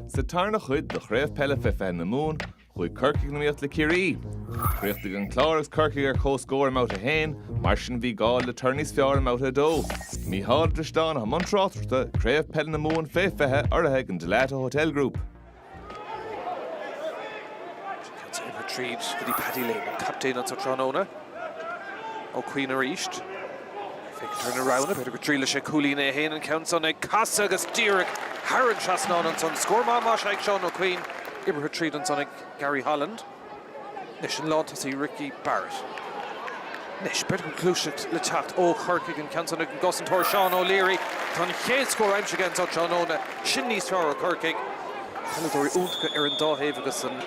Sa tarna chuid de Craobh pelle fe na Mún, chuid Corcaigh na míocht le Ciarraí. Chríochtaigh an chláras Corcaigh ar chóscóir am out a hain, mar sin bhí gáil le turníos fear am out a dó. Mí hád dristán ha Montrátrata, Craobh pelle na Mún fethe orthe an Delata Hotel Group. Retrieved Goody Paddy Lane, captain on Tronona. Queen are east. Turn around a bit of a drill she Cooley na hain and counts on a Casa agus Derek Harron Chasnon and son score Mash like Sean O'Queen. Give her treat on Sonic Gary Holland. Nish and Law to see Ricky Barrett. Nish better conclusion le chat Corcaigh and counts on a Gussin Tor Sean O'Leary. Ton Hale score I'm against Sean O'Na. Shinny Star Corcaigh. Halladori Untka Erin Dahave agus an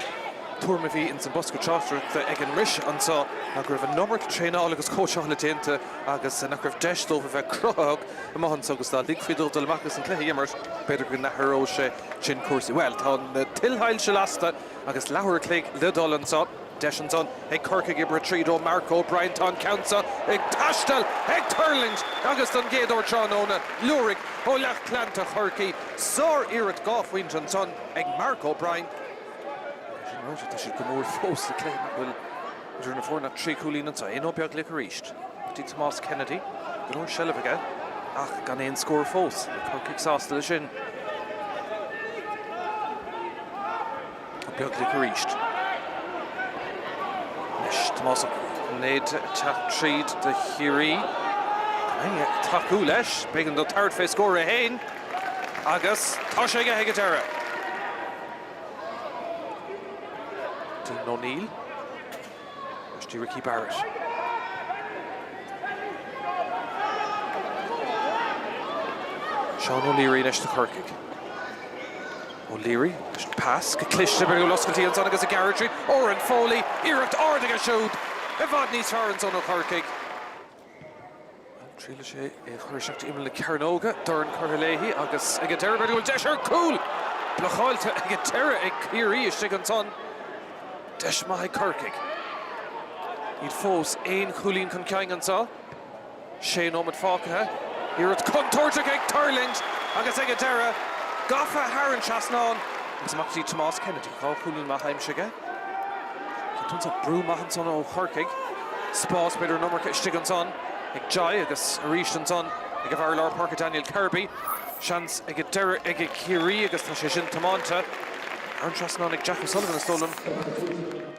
Tourmavi in St. Bosco Charter the Egan Rish and so I have a number to train all agus coach on the tente agus and I have dashed over the Craobh and Mumhan sogus the Fiddle del Marcus and Clay Yemmers better than that hero she chin course well on the Tilheil Shalasta agus Lauer Clegg the Dolan so Deshan son a Corcaigh give retreat o Marco O'Brien ton counter a Tashtel a Turlings agus on Gaydor Chanona Lurig Olach Clantach Corcaigh Sor Irit Buaicphointí son a Marco O'Brien. That should come more force to claim well during the four not three Coolin and say no big liquor reached. Did Thomas Kennedy, the North Shell again. Gone in score force. Cork exhausted the shin. Big liquor reached. Nish Thomas Ned treat the Ciarraí. Takulesh, big in the third face score a hain. Agus Toshega Hegatera. O'Neill. There's Ricky Barrett. Sean O'Leary next to Corcaigh. O'Leary, pass, Clish, Luscalty and Son as a garage. Oren Foley, Eric Ordiga showed. Evadney Torrance on Corcaigh. Trilache, Churshak to Imla Carnoga, Durn Corlehi, Agus Egatera, but will Desher cool. Blachalta Egatera, Ciarraí, Shiganson. Deshmai Corcaigh. He'd force ein Coolin Corcaigh and saw. Shane Omid Falcaigh. Here it's Contortagig Turlings. Agus Egatera. Gaffa Harron Chasnon. It's Maxi Thomas Kennedy. Call Coolin Mahaim Shiga. Turns up Brew Mahanson o Corcaigh. Spas better number Stiganson. Ig Jai Agus Arishanson. Ig of Arlar Parker Daniel Kirby. Chance Egatera Ciarraí Agus Tashishin Tamonta. Aaron Chasnon Jack O'Sullivan has stolen.